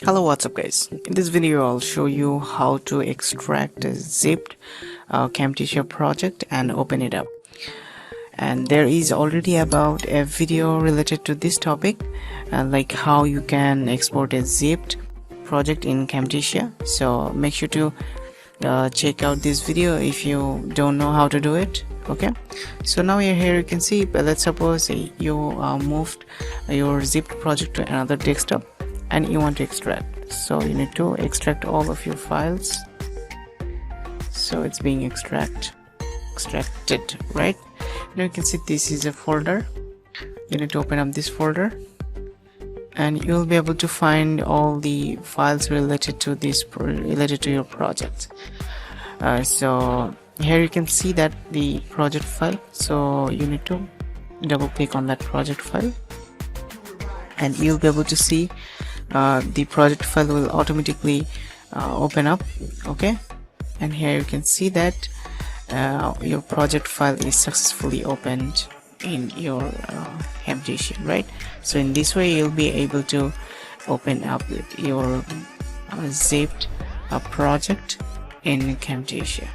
Hello, what's up guys? In this video I'll show you how to extract a zipped Camtasia project and open it up. And there is already about a video related to this topic, like how you can export a zipped project in Camtasia. So make sure to check out this video if you don't know how to do it. Okay, so now you're here, you can see, let's suppose you moved your zipped project to another desktop and you want to extract. So you need to extract all of your files. So it's being extracted, right? Now you can see this is a folder. You need to open up this folder and you'll be able to find all the files related to your project. So here you can see that the project file, so you need to double click on that project file and you'll be able to see the project file will automatically open up. Okay, and here you can see that your project file is successfully opened in your Camtasia, right? So in this way you'll be able to open up your zipped project in Camtasia.